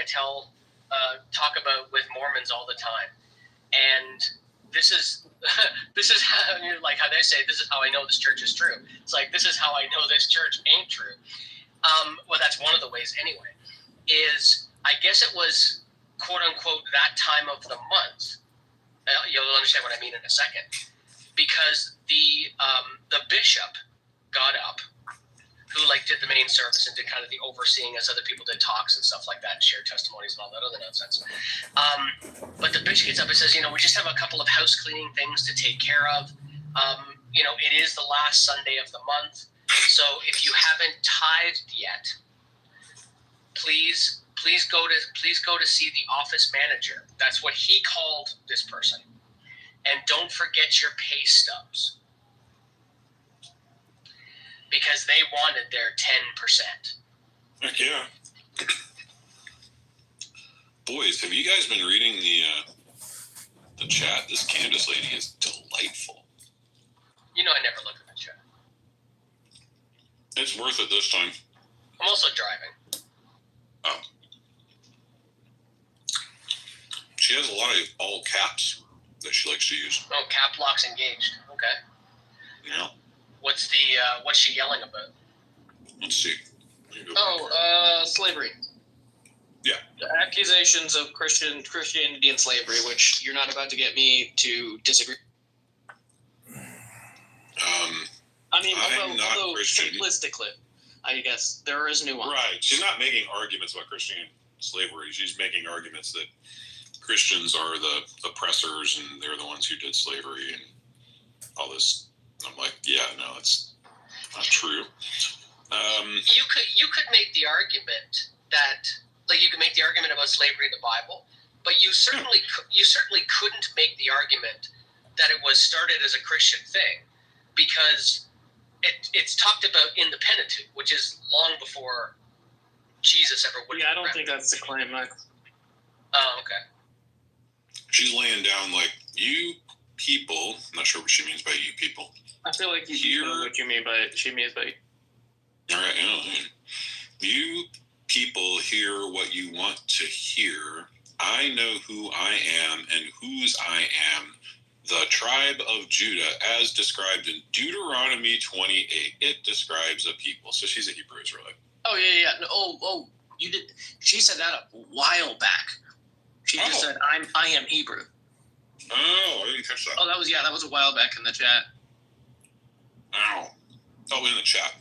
I talk about with Mormons all the time. And this is how, like how they say, this is how I know this church is true. It's like, this is how I know this church ain't true. Well, that's one of the ways anyway, is I guess it was, quote unquote, that time of the month. You'll understand what I mean in a second. Because the bishop got up, who like did the main service and did kind of the overseeing as other people did talks and stuff like that, and shared testimonies and all that other nonsense. But the bishop gets up and says, we just have a couple of house cleaning things to take care of. It is the last Sunday of the month. So if you haven't tithed yet, please go to see the office manager. That's what he called this person. And don't forget your pay stubs, because they wanted their 10%. Heck yeah. Boys, have you guys been reading the chat? This Candace lady is delightful. I never look at the chat. It's worth it this time. I'm also driving. Oh. She has a lot of all caps that she likes to use. Oh, cap locks engaged. Okay. Yeah. What's she yelling about? Let's see. Slavery. Yeah. The accusations of Christianity and slavery, which you're not about to get me to disagree. Although simplistically, I guess there is nuance. Right. She's not making arguments about Christian slavery. She's making arguments that Christians are the oppressors and they're the ones who did slavery and all this. I'm like, yeah, no, that's not true. You could make the argument that, like, you could make the argument about slavery in the Bible, but you certainly couldn't make the argument that it was started as a Christian thing, because it's talked about in the Pentateuch, which is long before Jesus ever would. Yeah, I don't think that's the claim. Oh, okay. She's laying down like, you people. I'm not sure what she means by you people. I feel like you know what you mean by it. She means by. All right, you people hear what you want to hear. I know who I am and whose I am, the tribe of Judah, as described in Deuteronomy 28. It describes a people. So she's a Hebrew Israelite. Oh, yeah. Oh, you did. She said that a while back. She just said, I am Hebrew. Oh, I didn't catch that. Oh, that was a while back in the chat. Oh, in the chat.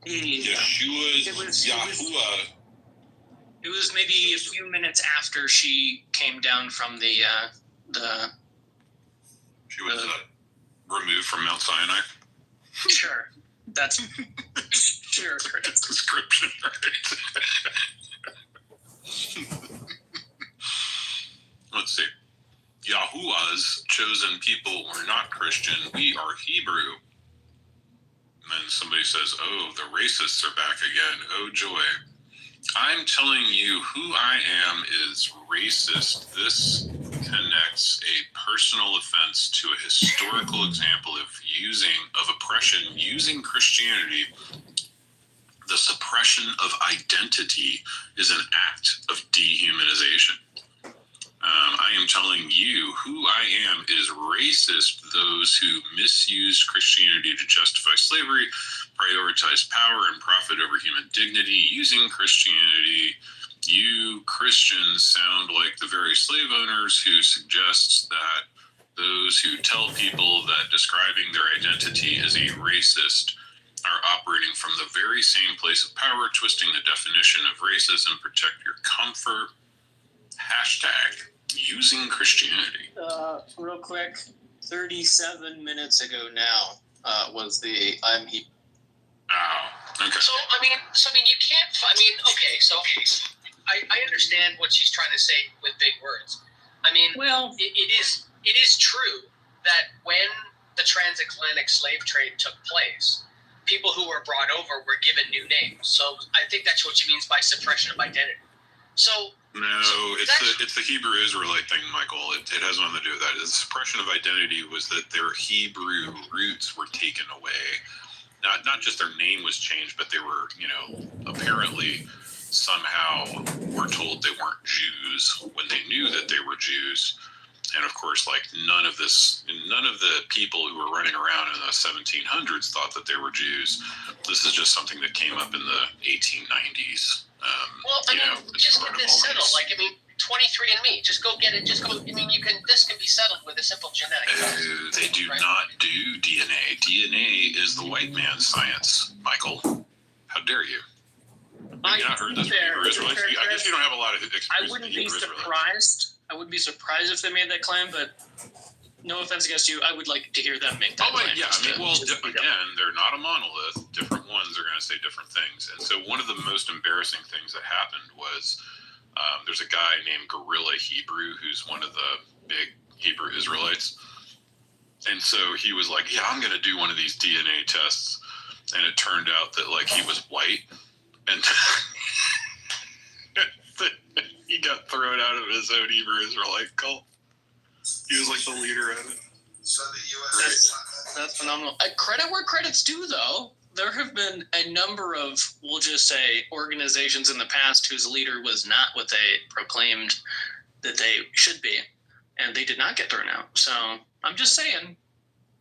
Yeah. Yeshua's Yahuwah. It was maybe a few minutes after she came down from the. She was removed from Mount Sinai. Sure, that's sure. That's description, right? Let's see. Yahuwah's chosen people were not Christian. We are Hebrew. And then somebody says, oh, the racists are back again. Oh, joy. I'm telling you, who I am is racist. This connects a personal offense to a historical example of oppression using Christianity. The suppression of identity is an act of dehumanization. I am telling you, who I am is racist. Those who misuse Christianity to justify slavery, prioritize power and profit over human dignity using Christianity. You Christians sound like the very slave owners who suggests that those who tell people that describing their identity as a racist are operating from the very same place of power, twisting the definition of racism. Protect your comfort. Hashtag using Christianity. Real quick, 37 minutes ago now was the I'm Hebrew. Oh, okay. So you can't. Okay. So I understand what she's trying to say with big words. It is true that when the transatlantic slave trade took place, people who were brought over were given new names. So I think that's what she means by suppression of identity. It's the Hebrew Israelite thing, Michael. It has nothing to do with that. The suppression of identity was that their Hebrew roots were taken away. Not just their name was changed, but they were, apparently somehow were told they weren't Jews when they knew that they were Jews. And of course, like none of the people who were running around in the 1700s thought that they were Jews. This is just something that came up in the 1890s. Just get this settled. 23andMe, just go get it. This can be settled with a simple genetic test. They do not do DNA. DNA is the white man's science, Michael. How dare you? Have you not heard this? I guess you don't have a lot of experience. I wouldn't be surprised. I wouldn't be surprised if they made that claim, but no offense against you, I would like to hear them make that claim. Yeah. Again, they're not a monolith. Different ones are going to say different things. And so one of the most embarrassing things that happened was there's a guy named Gorilla Hebrew who's one of the big Hebrew Israelites. And so he was like, yeah, I'm going to do one of these DNA tests. And it turned out that, like, he was white. And he got thrown out of his own Hebrew Israelite cult. He was like the leader of it. So the U.S. That's phenomenal. Credit where credit's due, though. There have been a number of, we'll just say, organizations in the past whose leader was not what they proclaimed that they should be, and they did not get thrown out. So I'm just saying.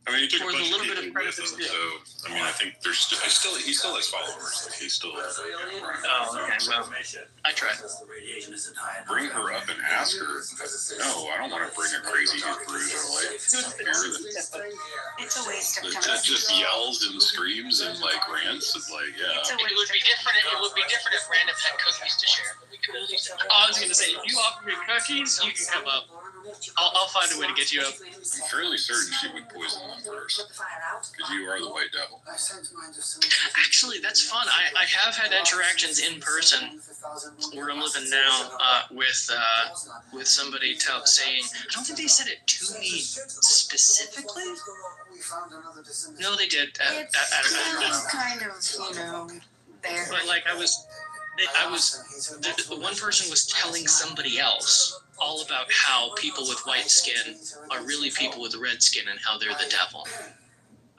I mean, he took a bunch of people with him, so I think there's he still has followers. He's still. Oh, okay. Well, I tried. Bring her up and ask her. No, I don't want to bring a crazy Hebrew Israelite It's a waste of time. that just yells and screams and like rants and like It would be different. It would be different if random had cookies to share. But we could at least. I was gonna say, if you offer me cookies, you can come up. I'll find a way to get you up. I'm fairly certain she would poison them first, because you are the white devil. Actually, that's fun. I have had interactions in person where I'm living now with somebody saying, I don't think they said it to me specifically. No, they did. It's kind of, there. But like the one person was telling somebody else all about how people with white skin are really people with red skin and how they're the devil.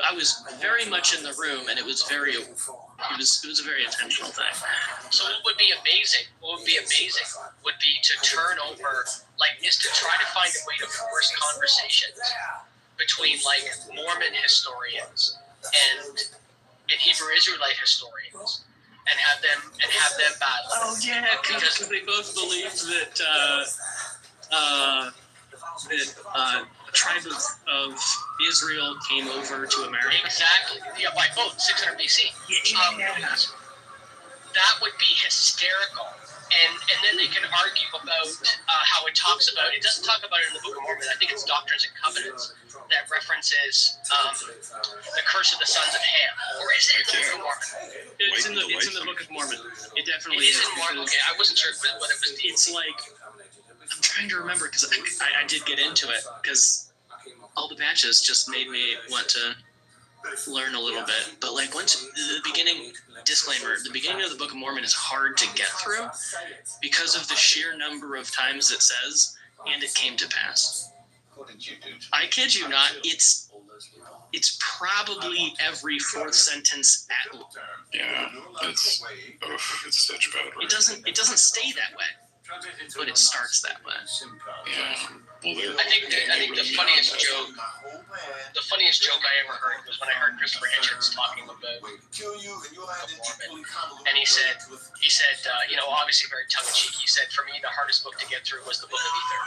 I was very much in the room, and it was a very intentional thing. So what would be amazing would be to turn over, is to try to find a way to force conversations between Mormon historians and Hebrew Israelite historians. And have them battle. Oh yeah, because they both believed that the tribe of Israel came over to America. Exactly. Yeah, by boat, 600 BC. That would be hysterical. And then they can argue about how it talks about it. It doesn't talk about it in the Book of Mormon. I think it's Doctrines and Covenants that references the curse of the sons of Ham. Or is it in the Book of Mormon? It's in the Book of Mormon. It definitely is. Okay, I wasn't sure what it was. It's like, I'm trying to remember because I did get into it because all the batches just made me want to learn a little bit. But once the beginning, disclaimer, the beginning of the Book of Mormon is hard to get through because of the sheer number of times it says, and it came to pass. I kid you not, it's probably every fourth sentence at least. Yeah, it's such bad word. It doesn't stay that way, but it starts that way. Yeah. Well, I think the funniest joke I ever heard was when I heard Christopher Hitchens talking about the Book of Mormon, and he said, obviously very tongue in cheek. He said, for me, the hardest book to get through was the Book of Ether.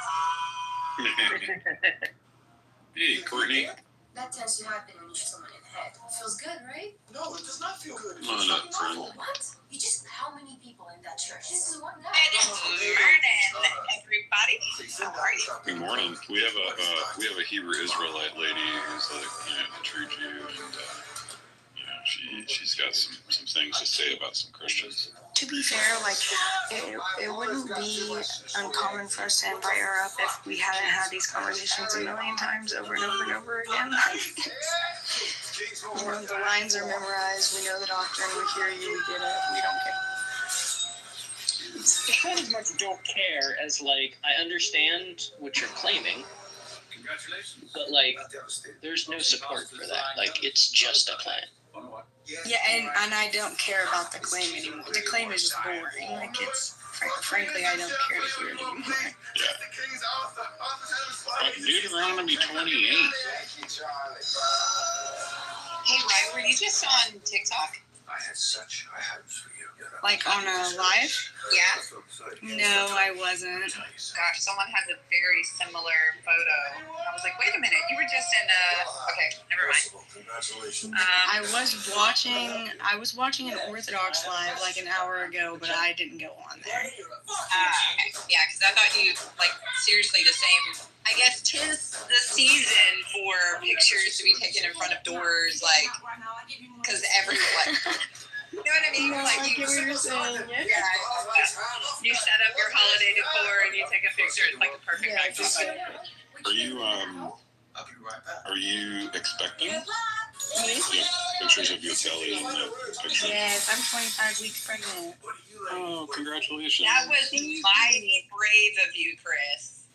Hey, Courtney. That tends to happen when you shoot someone in the head. It feels good, right? No, it does not feel good. No, not friend. What? You just, how many people in that church? This is one guy. Good morning, everybody. How are you? Good morning. We have a Hebrew Israelite lady who's a true Jew, and she's got some things to say about some Christians. To be fair, it wouldn't be uncommon for us to invite her up if we hadn't had these conversations a million times over and over and over again. The lines are memorized. We know the doctrine. We hear you. We get it. We don't care. It's not as much don't care as I understand what you're claiming. But there's no support for that. It's just a plan. Yeah, and I don't care about the claim anymore. The claim is just boring. Like, it's, frankly, I don't care to hear it anymore. Yeah. Deuteronomy 28. Hey, Ryan, were you just on TikTok? Like, on a live? Yeah. No, I wasn't. Gosh, someone has a very similar photo. I was like, wait a minute, you were just in okay, never mind. I was watching an Orthodox live like an hour ago, but I didn't go on there. Okay. Yeah, because I thought you, like, seriously the same. I guess 'tis the season for pictures to be taken in front of doors, like, because everyone. You know what I mean? No, like, I get what you're saying. Yeah. You set up your holiday decor and you take a picture. It's like a perfect night. Are you expecting? Me? Yeah, pictures of your belly in the picture. Yes, I'm 25 weeks pregnant. Oh, congratulations. That was mighty brave of you, Chris.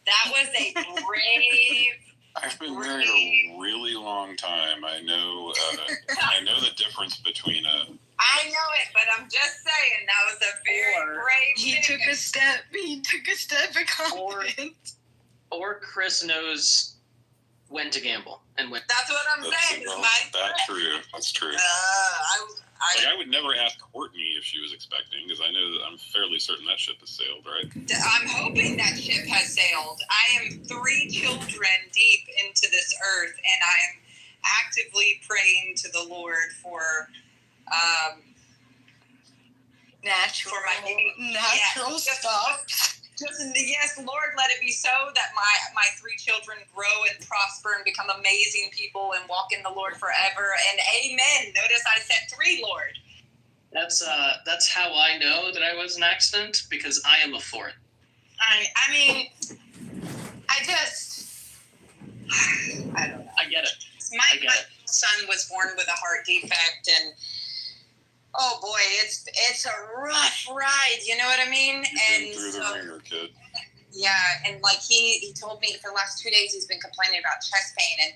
That was a brave. I've been married a really long time. I know the difference between I know it, but I'm just saying that was a very brave. He took a step of confidence. Or Chris knows when to gamble and when. That's what I'm saying. That's true. That's true. I would never ask Courtney if she was expecting, because I know that I'm fairly certain that ship has sailed, right? I'm hoping that ship has sailed. I am 3 children deep into this earth, and I am actively praying to the Lord for natural stuff. Yes, Lord, let it be so that my 3 children grow and prosper and become amazing people and walk in the Lord forever. And amen. Notice I said 3, Lord. That's how I know that I was an accident, because I am a 4th. I mean, I don't know. I get it. My son was born with a heart defect, and oh boy, it's a rough ride. You know what I mean? You've been through the ringer, kid. Yeah, and like he told me for the last 2 days he's been complaining about chest pain,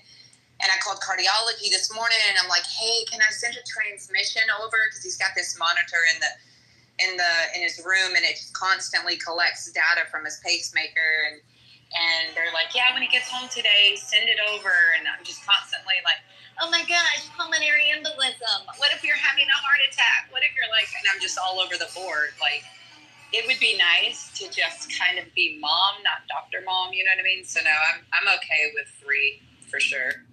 and I called cardiology this morning, and I'm like, hey, can I send a transmission over, because he's got this monitor in his room, and it just constantly collects data from his pacemaker, and they're like, yeah, when he gets home today, send it over, and I'm just constantly like, oh my gosh, pulmonary embolism. What if you're having a heart attack? What if you're like, and I'm just all over the board. Like, it would be nice to just kind of be mom, not Dr. Mom, you know what I mean? So no, I'm okay with 3 for sure.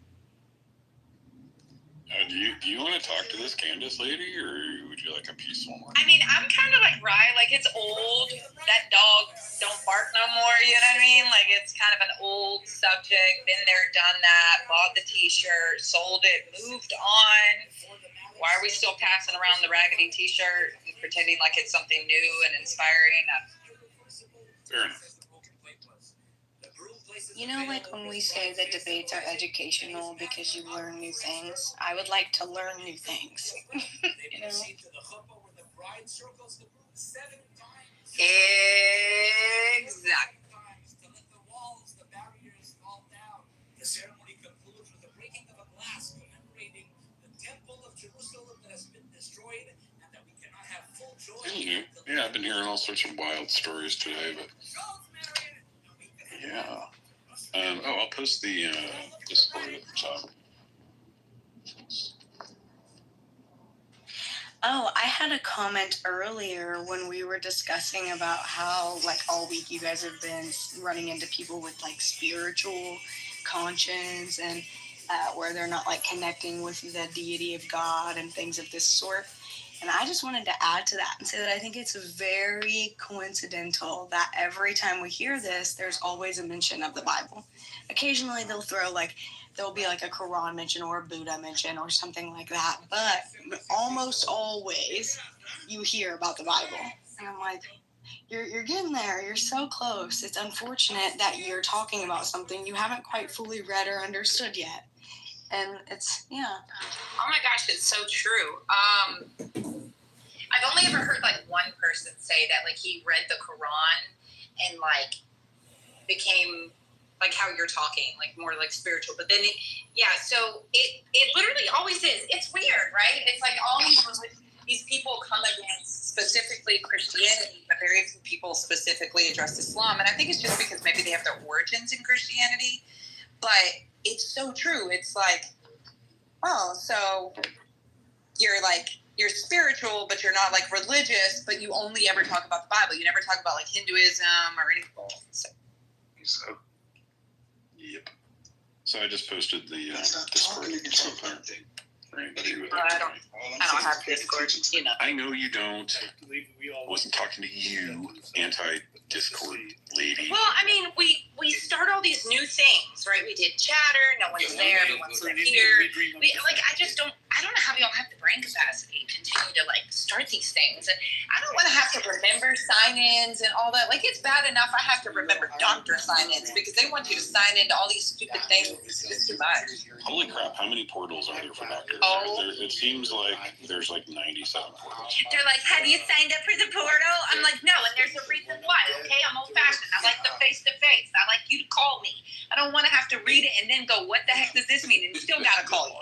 Do you want to talk to this Candace lady, or would you like a peaceful one? I mean, I'm kind of like Rye, like it's old. That dog don't bark no more, you know what I mean? Like it's kind of an old subject, been there, done that, bought the t-shirt, sold it, moved on. Why are we still passing around the raggedy t-shirt and pretending like it's something new and inspiring? Fair enough. You know, like when we say that debates are educational because you learn new things, I would like to learn new things. You know? Exactly. The ceremony concludes with the breaking of a glass commemorating the temple of Jerusalem that has been destroyed, and that we cannot have full joy. Yeah, I've been hearing all sorts of wild stories today, but yeah. I'll post the Discord at the top. Oh, I had a comment earlier when we were discussing about how, like, all week you guys have been running into people with, like, spiritual conscience and where they're not, like, connecting with the deity of God and things of this sort. And I just wanted to add to that and say that I think it's very coincidental that every time we hear this, there's always a mention of the Bible. Occasionally there'll be like a Quran mention or a Buddha mention or something like that. But almost always you hear about the Bible. And I'm like, you're getting there. You're so close. It's unfortunate that you're talking about something you haven't quite fully read or understood yet. And it's, yeah. Oh my gosh, it's so true. I've only ever heard like one person say that like he read the Quran and like became like how you're talking, like more like spiritual. But then, so it literally always is. It's weird, right? It's like all these people come against specifically Christianity, but very few people specifically address Islam. And I think it's just because maybe they have their origins in Christianity. But it's so true. It's like, oh, so you're spiritual, but you're not like religious, but you only ever talk about the Bible. You never talk about like Hinduism or anything. So, yep. So I just posted the Discord profile for anybody who would like to join. I don't have Discord, you know. I know you don't. I wasn't talking to you, anti-Discord lady. Well, I mean, we start all these new things, right? We did Chatter, no one's there, everyone's here. I don't know how we all have the brain capacity to continue to like start these things. And I don't want to have to remember sign-ins and all that. Like, it's bad enough I have to remember doctor sign-ins because they want you to sign into all these stupid things. It's just too much. Holy crap, how many portals are there for doctors? It seems like there's like 97 portals. They're like, have you signed up for the portal? I'm like, no, and there's a reason why, okay? I'm old-fashioned. I like the face-to-face. I like you to call me. I don't want to have to read it and then go, what the heck does this mean? And still got to call you.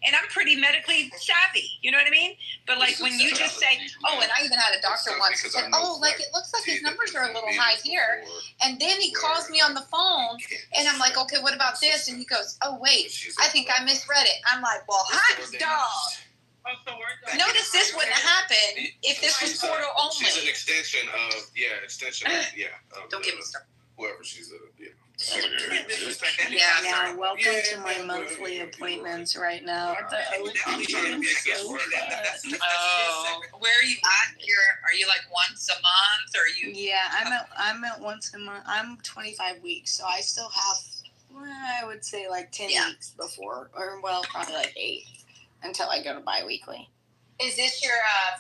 And I'm pretty medically savvy, you know what I mean? But like when you just say, oh, and I even had a doctor once who said, oh, like it looks like his numbers are a little high here. And then he calls me on the phone and I'm like, okay, what about this? And he goes, oh, wait, I think I misread it. I'm like, well, hot dog. Notice this wouldn't happen if this was portal only. She's an extension of, Don't get me started. Whoever she's Yeah, welcome to my monthly appointments right now. Where are you at? Are you like once a month, or are you? Yeah, I'm at once a month. I'm 25 weeks, so I still have, I would say like 10 weeks before, or well, probably like 8 until I go to bi-weekly. Is this your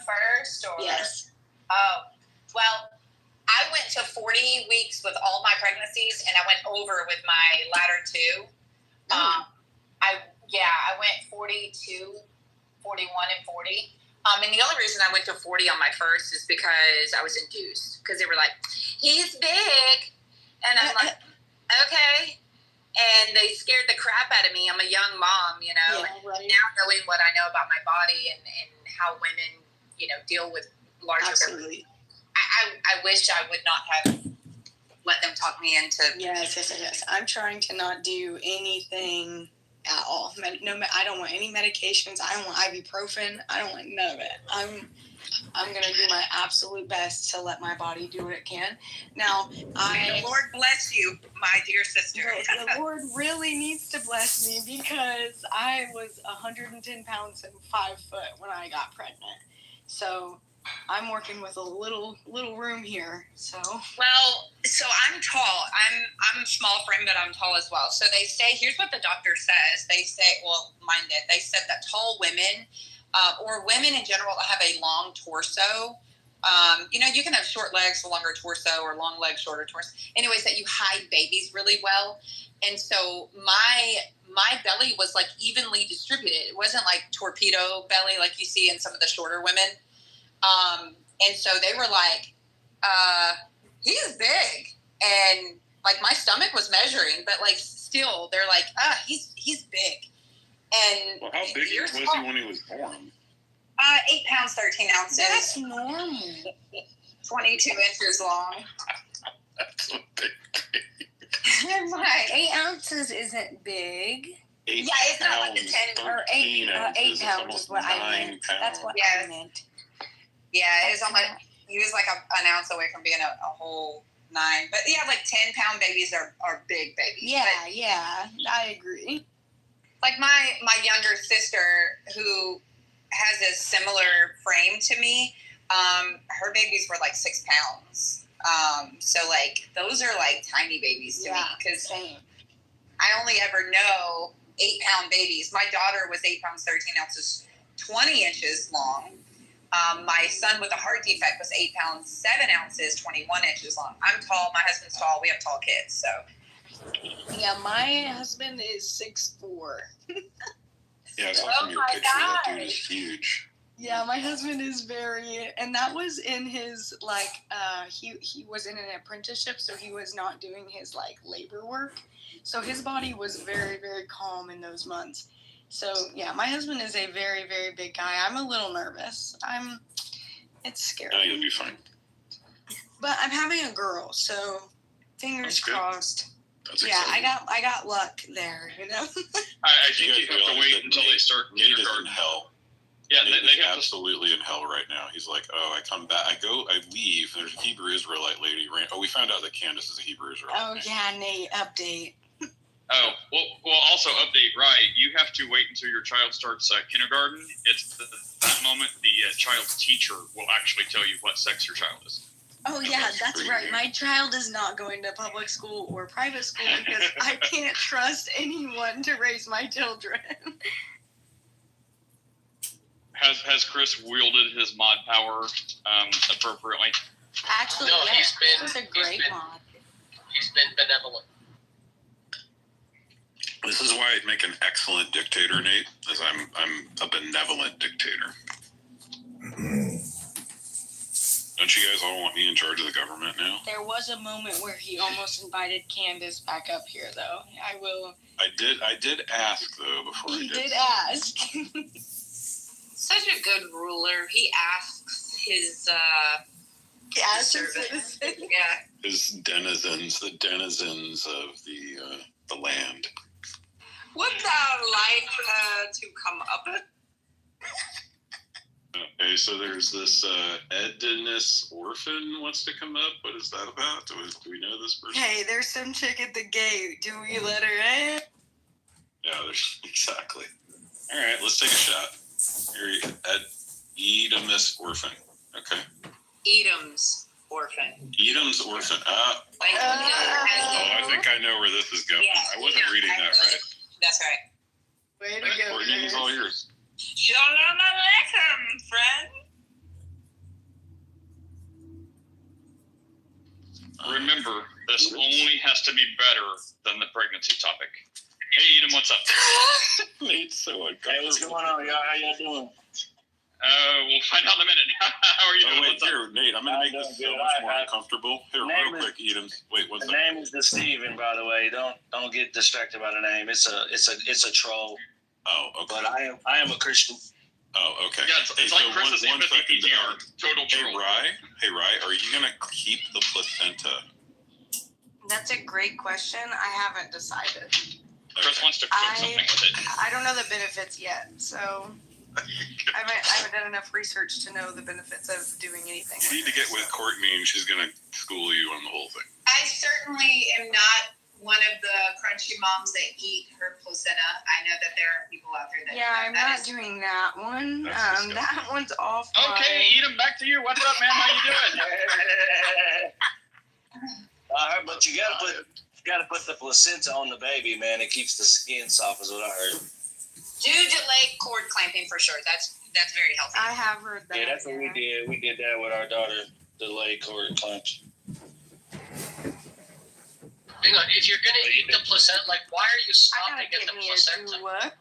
first or? Yes. Oh, well. I went to 40 weeks with all my pregnancies, and I went over with my latter two. I went 42, 41, and 40. And the only reason I went to 40 on my first is because I was induced. Because they were like, he's big. And I'm like, okay. And they scared the crap out of me. I'm a young mom, you know. Yeah, right. Now knowing what I know about my body and how women, you know, deal with larger Absolutely. I wish I would not have let them talk me into. Yes. I'm trying to not do anything at all. I don't want any medications. I don't want ibuprofen. I don't want none of it. I'm gonna do my absolute best to let my body do what it can. Now, the Lord bless you, my dear sister. The Lord really needs to bless me because I was 110 pounds and 5 foot when I got pregnant. So I'm working with a little room here. So I'm tall. I'm a small frame, but I'm tall as well. So they say, here's what the doctor says. They say, they said that tall women, or women in general, have a long torso. You can have short legs, a longer torso, or long legs, shorter torso. Anyways, that you hide babies really well. And so my belly was like evenly distributed. It wasn't like torpedo belly like you see in some of the shorter women. And so they were like, he's big. And like my stomach was measuring, but like still they're like, he's big. And well, how big was he when he was born? 8 pounds, 13 ounces. that's normal. 22 inches long. That's a big I'm like, 8 ounces isn't big. 8 it's not like the 10 or 8 pounds is what I meant. That's what I meant. Yeah, it's almost, he was like an ounce away from being a whole 9. But yeah, like 10-pound babies are big babies. Yeah, but, I agree. Like my younger sister, who has a similar frame to me, her babies were like 6 pounds. So like those are like tiny babies to me because I only ever know 8-pound babies. My daughter was 8 pounds 13 ounces, 20 inches long. My son with a heart defect was 8 pounds 7 ounces, 21 inches long. I'm tall. My husband's tall. We have tall kids. So yeah, my husband is 6'4". Yeah, I saw from your picture that dude is huge. Yeah, my husband is very, and that was in his like he was in an apprenticeship, so he was not doing his like labor work. So his body was very, very calm in those months. So yeah, my husband is a very, very big guy. I'm a little nervous. It's scary. No, you'll be fine. But I'm having a girl, so fingers That's good. crossed. That's Yeah, exciting. I got luck there, you know. I think You you guys have to realize wait that until they start Nate is in kindergarten. hell. Yeah, Nate they is have to. absolutely in hell right now. He's like, oh, I come back, I leave. There's a Hebrew Israelite lady. We found out that Candace is a Hebrew Israelite. Oh yeah, Nate, update. Oh, well, also update, right? You have to wait until your child starts kindergarten. It's that moment the child's teacher will actually tell you what sex your child is. Oh yeah, that's right. My child is not going to public school or private school because I can't trust anyone to raise my children. Has Chris wielded his mod power appropriately? Actually, No, yeah, he's been- he's a he's great been- mod. He's been benevolent. This is why I'd make an excellent dictator, Nate, as I'm a benevolent dictator. Don't you guys all want me in charge of the government now? There was a moment where he almost invited Candace back up here, though. I did ask though before He I did. did ask. Such a good ruler. He asks his Yeah, servants. Yeah. His denizens, the denizens of the land. Would thou like to come up? Okay, so there's this Edness orphan wants to come up. What is that about? Do we know this person? Hey, there's some chick at the gate. Do we let her in? Yeah, there's exactly. All right, let's take a shot. Here, Edom's orphan. Okay. Edom's orphan. Edom's orphan. Like, I think I know where this is going. Yeah, I wasn't reading that right. That's right. Way to Right, go, Courtney, it's all yours. Shalom Aleichem, friend. Remember, this only has to be better than the pregnancy topic. Hey, Edom, what's up? Nate's so uncomfortable. Hey, what's going on, y'all? How y'all doing? We'll find out in a minute. How are you Oh, doing? wait, What's up? here, Nate, I'm going to make I'm this so doing much good. more I- uncomfortable. Here, Name real is- quick, Edom's. Wait, one The second. name is the Steven, by the way. Don't get distracted by the name. It's a troll. Oh, okay. But I am a Christian. Oh, okay. Yeah, it's like Chris's one empathy second. PTR. Total Hey, troll. Rye, are you going to keep the placenta? That's a great question. I haven't decided. Chris wants to cook something with it. I don't know the benefits yet, so I haven't done enough research to know the benefits of doing anything. You need to get with Courtney, and she's going to school you on the whole thing. I certainly am not one of the crunchy moms that eat her placenta. I know that there are people out there that Yeah, I'm that not is- doing that one. That's disgusting. That one's off. Okay, Edom, back to you. What's up, man? How you doing? But you gotta put the placenta on the baby, man. It keeps the skin soft, is what I heard. Do delay cord clamping for sure. That's very healthy. I have heard that. Yeah, that's what we did. We did that with our daughter, delayed cord clamps. Hang on, if you're gonna eat the placenta, like, why are you I stopping gotta at get the me a placenta? do what?